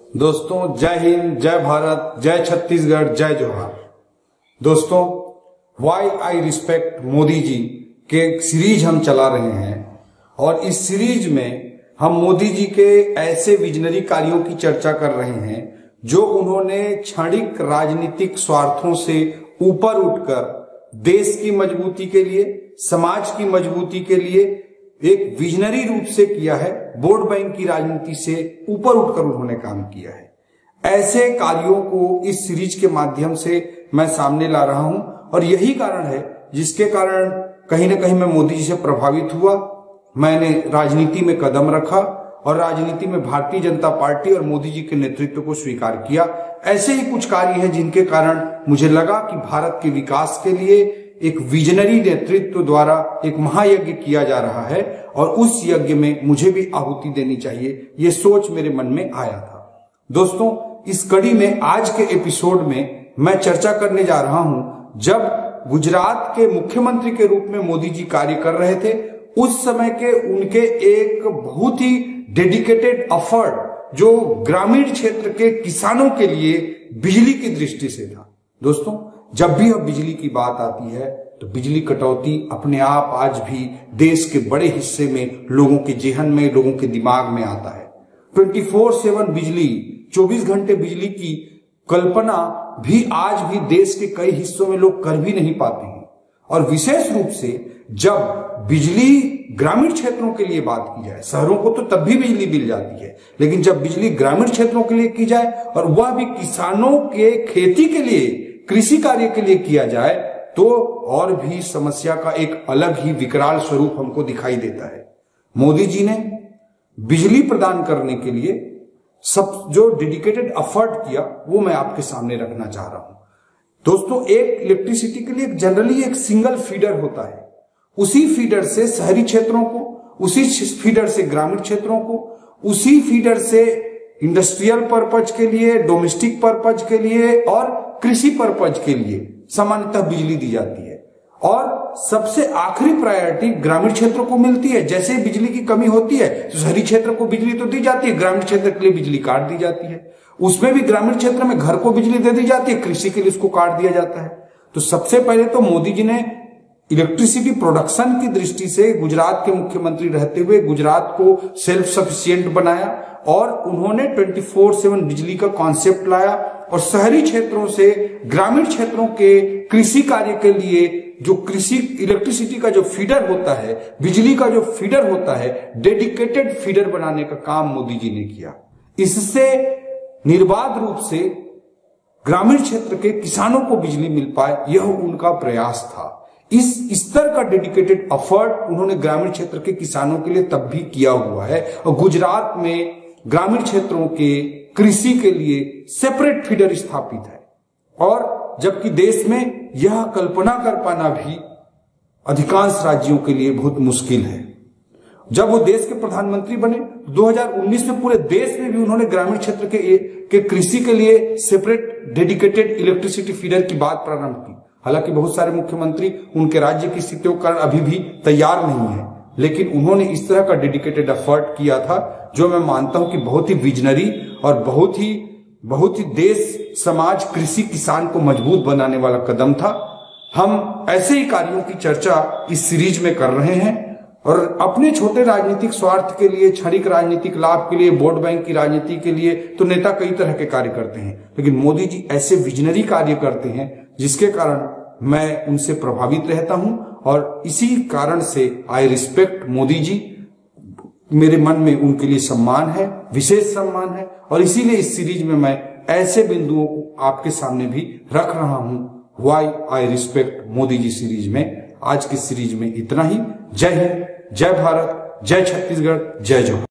दोस्तों, जय हिंद, जय भारत, जय छत्तीसगढ़, जय जोहार। दोस्तों, वाई आई रिस्पेक्ट मोदी जी के सीरीज हम चला रहे हैं और इस सीरीज में हम मोदी जी के ऐसे विजनरी कार्यों की चर्चा कर रहे हैं जो उन्होंने क्षणिक राजनीतिक स्वार्थों से ऊपर उठकर देश की मजबूती के लिए, समाज की मजबूती के लिए एक विजनरी रूप से किया है। वोट बैंक की राजनीति से ऊपर उठकर उन्होंने काम किया है। ऐसे कार्यों को इस सीरीज के माध्यम से मैं सामने ला रहा हूं और यही कारण है जिसके कारण कहीं ना कहीं मैं मोदी जी से प्रभावित हुआ। मैंने राजनीति में कदम रखा और राजनीति में भारतीय जनता पार्टी और मोदी जी के नेतृत्व को स्वीकार किया। ऐसे ही कुछ कार्य हैं जिनके कारण मुझे लगा कि भारत के विकास के लिए एक विजनरी नेतृत्व द्वारा एक महायज्ञ किया जा रहा है और उस यज्ञ में मुझे भी आहुति देनी चाहिए, ये सोच मेरे मन में आया था। दोस्तों, इस कड़ी में आज के एपिसोड में मैं चर्चा करने जा रहा हूं जब गुजरात के मुख्यमंत्री के रूप में मोदी जी कार्य कर रहे थे, उस समय के उनके एक बहुत ही डेडिकेटेड एफर्ट जो ग्रामीण क्षेत्र के किसानों के लिए बिजली की दृष्टि से था। दोस्तों, जब भी अब बिजली की बात आती है तो बिजली कटौती अपने आप आज भी देश के बड़े हिस्से में लोगों के जेहन में, लोगों के दिमाग में आता है। 24/7 बिजली, 24 घंटे बिजली की कल्पना भी आज भी देश के कई हिस्सों में लोग कर भी नहीं पाते हैं। और विशेष रूप से जब बिजली ग्रामीण क्षेत्रों के लिए बात की जाए, शहरों को तो तब भी बिजली मिल जाती है, लेकिन जब बिजली ग्रामीण क्षेत्रों के लिए की जाए और वह भी किसानों के खेती के लिए, कृषि कार्य के लिए किया जाए, तो और भी समस्या का एक अलग ही विकराल स्वरूप हमको दिखाई देता है। मोदी जी ने बिजली प्रदान करने के लिए सब जो डेडिकेटेड एफर्ट किया वो मैं आपके सामने रखना चाह रहा हूं। दोस्तों, एक इलेक्ट्रिसिटी के लिए जनरली एक सिंगल फीडर होता है। उसी फीडर से शहरी क्षेत्रों को, उसी फीडर से ग्रामीण क्षेत्रों को, उसी फीडर से इंडस्ट्रियल पर्पज के लिए, डोमेस्टिक पर्पज के लिए और कृषि पर्पज के लिए सामान्यतः बिजली दी जाती है। और सबसे आखिरी प्रायोरिटी ग्रामीण क्षेत्रों को मिलती है। जैसे ही बिजली की कमी होती है तो शहरी क्षेत्र को बिजली तो दी जाती है, ग्रामीण क्षेत्र के लिए बिजली काट दी जाती है। उसमें भी ग्रामीण क्षेत्र में घर को बिजली दे दी जाती है, कृषि के लिए उसको काट दिया जाता है। तो सबसे पहले तो मोदी जी ने इलेक्ट्रिसिटी प्रोडक्शन की दृष्टि से गुजरात के मुख्यमंत्री रहते हुए गुजरात को सेल्फ सफिशिएंट बनाया और उन्होंने 24/7 बिजली का कॉन्सेप्ट लाया और शहरी क्षेत्रों से ग्रामीण क्षेत्रों के कृषि कार्य के लिए जो कृषि इलेक्ट्रिसिटी का जो फीडर होता है, बिजली का जो फीडर होता है, डेडिकेटेड फीडर बनाने का काम मोदी जी ने किया। इससे निर्बाध रूप से ग्रामीण क्षेत्र के किसानों को बिजली मिल पाए, यह उनका प्रयास था। इस स्तर का डेडिकेटेड एफर्ट उन्होंने ग्रामीण क्षेत्र के किसानों के लिए तब भी किया हुआ है और गुजरात में ग्रामीण क्षेत्रों के कृषि के लिए सेपरेट फीडर स्थापित है। और जबकि देश में यह कल्पना कर पाना भी अधिकांश राज्यों के लिए बहुत मुश्किल है। जब वो देश के प्रधानमंत्री बने 2019 में पूरे देश में भी उन्होंने ग्रामीण क्षेत्र के कृषि के लिए सेपरेट डेडिकेटेड इलेक्ट्रिसिटी फीडर की बात प्रारंभ की। हालांकि बहुत सारे मुख्यमंत्री उनके राज्य की स्थितियों के कारण अभी भी तैयार नहीं है, लेकिन उन्होंने इस तरह का डेडिकेटेड एफर्ट किया था जो मैं मानता हूं कि बहुत ही विजनरी और बहुत ही देश, समाज, कृषि, किसान को मजबूत बनाने वाला कदम था। हम ऐसे ही कार्यों की चर्चा इस सीरीज में कर रहे हैं और अपने छोटे राजनीतिक स्वार्थ के लिए, क्षणिक राजनीतिक लाभ के लिए, वोट बैंक की राजनीति के लिए तो नेता कई तरह के कार्य करते हैं, लेकिन मोदी जी ऐसे विजनरी कार्य करते हैं जिसके कारण मैं उनसे प्रभावित रहता हूं और इसी कारण से आई रिस्पेक्ट मोदी जी। मेरे मन में उनके लिए सम्मान है, विशेष सम्मान है और इसीलिए इस सीरीज में मैं ऐसे बिंदुओं को आपके सामने भी रख रहा हूं। Why I respect Modi ji series में आज की सीरीज में इतना ही। जय हिंद, जय भारत, जय छत्तीसगढ़, जय जोहार।